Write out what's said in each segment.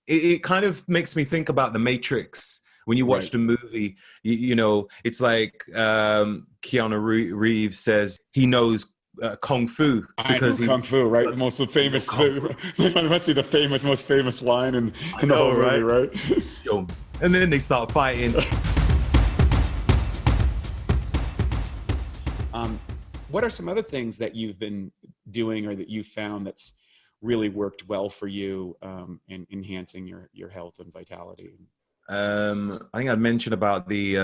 it kind of makes me think about the Matrix. When you watch Right. the movie, you know, it's like Keanu Reeves says he knows kung fu I know because he Kung Fu, right? The most I know famous, kung fu. must be the most famous line I in the whole know, movie, right? right? Yo, and then they start fighting. Um, what are some other things that you've been doing or that you found that's really worked well for you in enhancing your health and vitality? I think I mentioned about the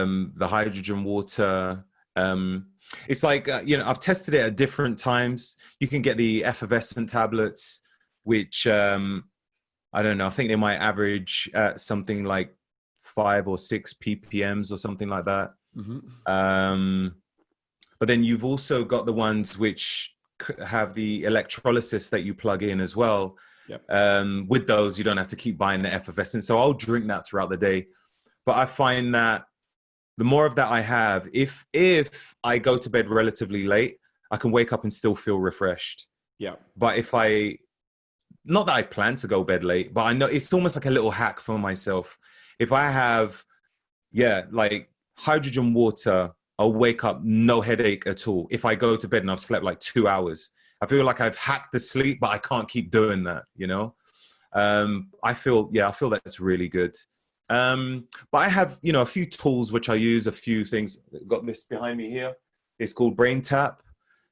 hydrogen water. Um, it's like you know, I've tested it at different times. You can get the effervescent tablets, which I don't know. I think they might average at something like 5 or 6 ppms or something like that. Hmm. Um, but then you've also got the ones which have the electrolysis that you plug in as well. Yep. With those, you don't have to keep buying the effervescent. So I'll drink that throughout the day. But I find that the more of that I have, if I go to bed relatively late, I can wake up and still feel refreshed. Yeah. But if I, not that I plan to go bed late, but I know it's almost like a little hack for myself. If I have, yeah, like hydrogen water, I'll wake up no headache at all. If I go to bed and I've slept like 2 hours, I feel like I've hacked the sleep, but I can't keep doing that, you know? I feel that's really good. But I have, you know, a few tools which I use, a few things. Got this behind me here. It's called Brain Tap.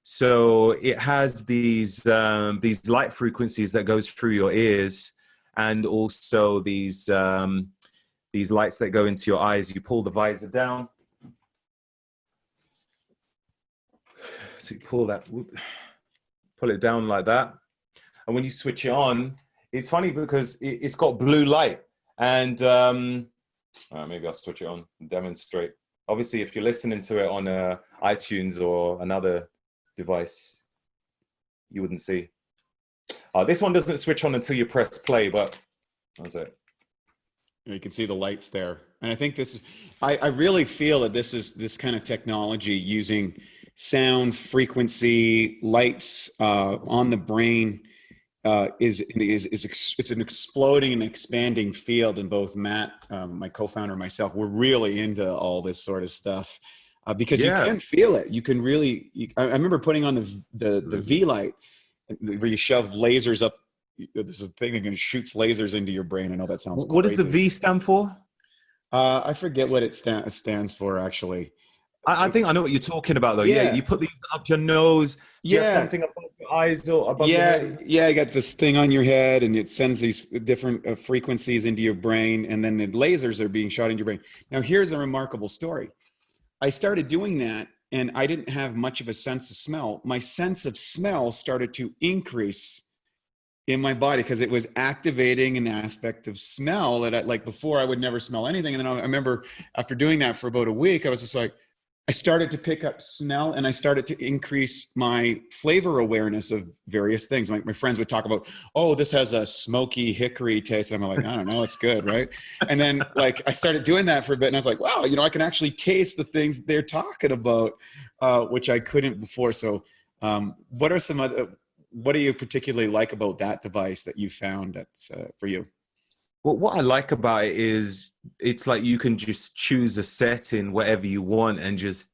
So it has these light frequencies that goes through your ears, and also these lights that go into your eyes. You pull the visor down. So you pull it down like that. And when you switch it on, it's funny because it's got blue light. And maybe I'll switch it on and demonstrate. Obviously, if you're listening to it on iTunes or another device, you wouldn't see. This one doesn't switch on until you press play, but that's it. You can see the lights there. And I think I really feel that this kind of technology using sound, frequency, lights on the brain it's an exploding and expanding field. And both Matt, my co-founder, and myself, we're really into all this sort of stuff because you can feel it. You can really. I remember putting on the V light where you shove lasers up. This is a thing that shoots lasers into your brain. I know that sounds What does crazy. the V stand for? I forget what it stands for actually. I think I know what you're talking about, though. Yeah, Yeah. you put these up your nose. Do you have something above your eyes or above your head? Yeah, you got this thing on your head, and it sends these different frequencies into your brain, and then the lasers are being shot into your brain. Now, here's a remarkable story. I started doing that, and I didn't have much of a sense of smell. My sense of smell started to increase in my body because it was activating an aspect of smell that like before I would never smell anything. And then I remember after doing that for about a week, I was just like, I started to pick up smell and I started to increase my flavor awareness of various things. My friends would talk about, oh, this has a smoky hickory taste. And I'm like, I don't know, it's good, right? And then like I started doing that for a bit and I was like, wow, you know, I can actually taste the things they're talking about, which I couldn't before. So what are some other, what do you particularly like about that device that you found that's for you? Well, what I like about it is it's like you can just choose a setting, whatever you want, and just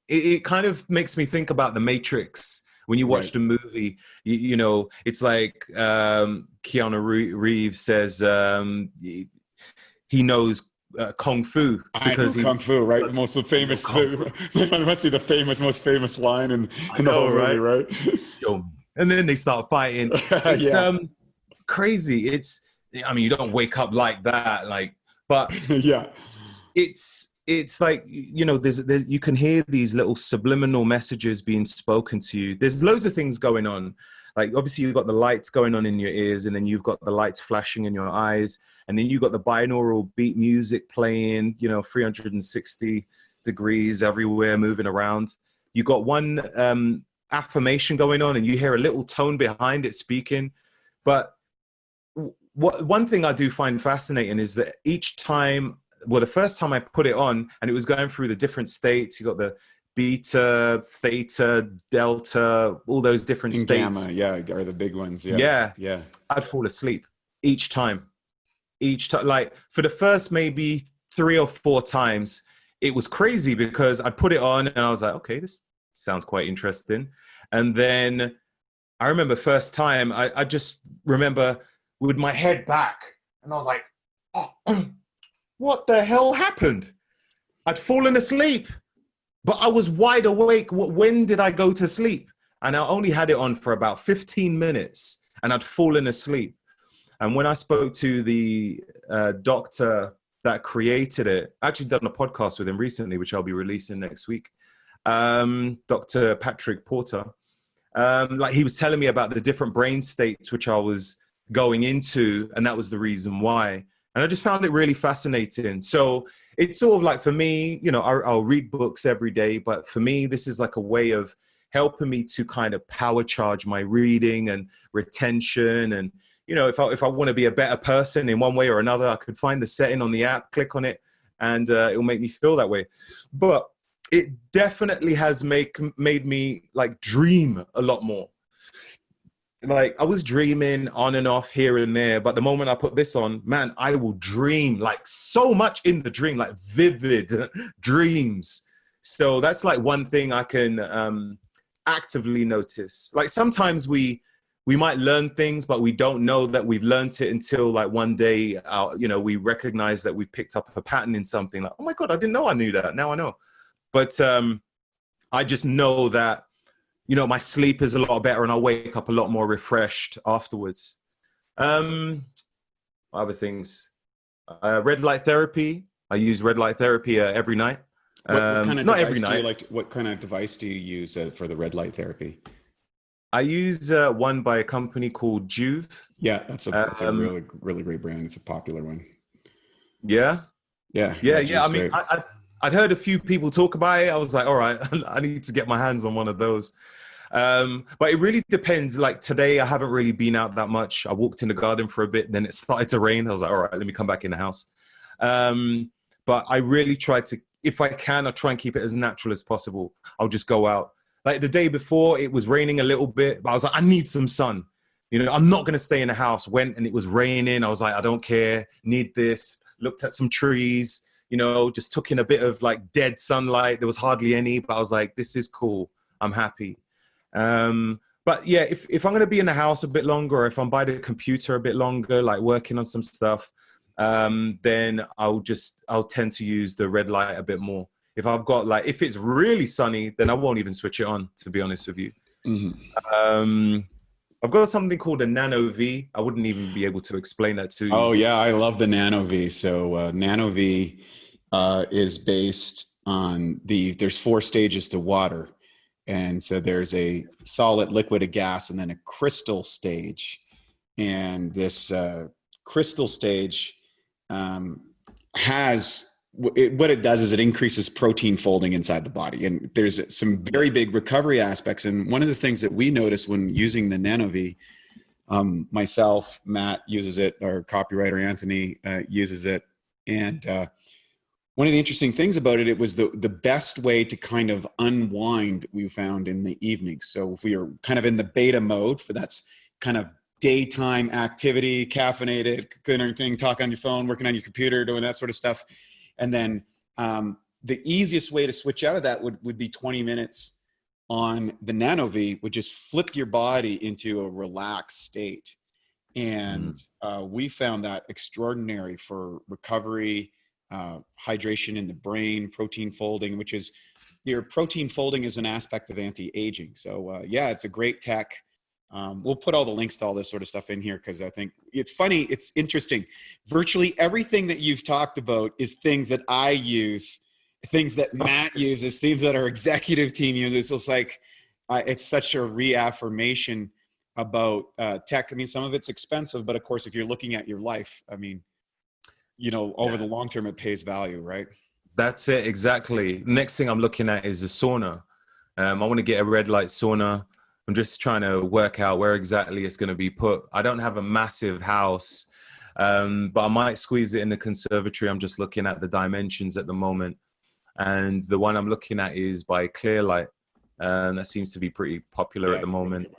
it kind of makes me think about the Matrix. When you watch Right. the movie, you know, it's like Keanu Reeves says he knows kung fu I know because he Kung Fu, right? The most I know famous, kung fu. must be the most famous line I in the whole know, movie, right? right? Yo, and then they start fighting. It's Yeah, crazy. I mean, you don't wake up like that, like, but yeah, it's like, you know, there's you can hear these little subliminal messages being spoken to you. There's loads of things going on. Like obviously you've got the lights going on in your ears, and then you've got the lights flashing in your eyes, and then you've got the binaural beat music playing, you know, 360 degrees everywhere, moving around. You got one affirmation going on, and you hear a little tone behind it speaking. But one thing I do find fascinating is that each time, well, the first time I put it on and it was going through the different states, you got the beta, theta, delta, all those different and states. Gamma, yeah, are the big ones. Yeah, Yeah, yeah. I'd fall asleep each time. each time. Like for the first maybe 3 or 4 times, it was crazy because I put it on and I was like, okay, this sounds quite interesting. And then I remember first time, I just remember with my head back and I was like, oh, what the hell happened? I'd fallen asleep, but I was wide awake. When did I go to sleep? And I only had it on for about 15 minutes and I'd fallen asleep. And when I spoke to the doctor that created it, I actually done a podcast with him recently, which I'll be releasing next week, Dr. Patrick Porter. Like he was telling me about the different brain states which I was going into, and that was the reason why. And I just found it really fascinating. So it's sort of like, for me, you know, I'll read books every day, but for me, this is like a way of helping me to kind of power charge my reading and retention. And, you know, if I want to be a better person in one way or another, I could find the setting on the app, click on it, and it'll make me feel that way. But it definitely has made me like dream a lot more. Like I was dreaming on and off here and there, but the moment I put this on, man, I will dream like so much in the dream, like vivid dreams. So that's like one thing I can actively notice. Like sometimes we might learn things, but we don't know that we've learned it until like one day, you know, we recognize that we've picked up a pattern in something. Like, oh my God, I didn't know I knew that. Now I know. But I just know that, you know, my sleep is a lot better and I'll wake up a lot more refreshed afterwards. Other things, red light therapy. I use red light therapy every night. What kind of not device every night. do you like what kind of device do you use for the red light therapy? I use one by a company called Juve. Yeah, that's a really, really great brand. It's a popular one. Yeah. Yeah. I mean, I'd heard a few people talk about it. I was like, all right, I need to get my hands on one of those. But it really depends. Like today, I haven't really been out that much. I walked in the garden for a bit, then it started to rain. I was like, all right, let me come back in the house. But I really try to, if I can, I try and keep it as natural as possible. I'll just go out. Like the day before, it was raining a little bit, but I was like, I need some sun. You know, I'm not going to stay in the house. Went and it was raining. I was like, I don't care. Need this. Looked at some trees. You know, just took in a bit of like dead sunlight. There was hardly any, but I was like, this is cool. I'm happy. But yeah, if I'm going to be in the house a bit longer, or if I'm by the computer a bit longer, like working on some stuff, then I'll tend to use the red light a bit more. If I've got like, if it's really sunny, then I won't even switch it on, to be honest with you. Mm-hmm. I've got something called a Nano V. I wouldn't even be able to explain that to you. Oh yeah, I love the Nano V. So Nano V is based on there's 4 stages to water. And so there's a solid, liquid, a gas, and then a crystal stage. And this crystal stage what it does is it increases protein folding inside the body. And there's some very big recovery aspects. And one of the things that we noticed when using the Nano V, myself, Matt uses it, our copywriter Anthony uses it. And one of the interesting things about it, it was the best way to kind of unwind, we found, in the evening. So if we are kind of in the beta mode for that's kind of daytime activity, caffeinated, good everything, talk on your phone, working on your computer, doing that sort of stuff. And then the easiest way to switch out of that would be 20 minutes on the Nano V, would just flip your body into a relaxed state. And we found that extraordinary for recovery, hydration in the brain, protein folding, which is your protein folding is an aspect of anti-aging. So yeah, it's a great tech. We'll put all the links to all this sort of stuff in here because I think it's funny. It's interesting. Virtually everything that you've talked about is things that I use, things that Matt uses, things that our executive team uses. So it's like, it's such a reaffirmation about tech. I mean, some of it's expensive, but of course, if you're looking at your life, I mean, you know, over the long term, it pays value, right? That's it. Exactly. Next thing I'm looking at is a sauna. I want to get a red light sauna. I'm just trying to work out where exactly it's going to be put. I don't have a massive house, but I might squeeze it in the conservatory. I'm just looking at the dimensions at the moment. And the one I'm looking at is by Clearlight. That seems to be pretty popular at the moment.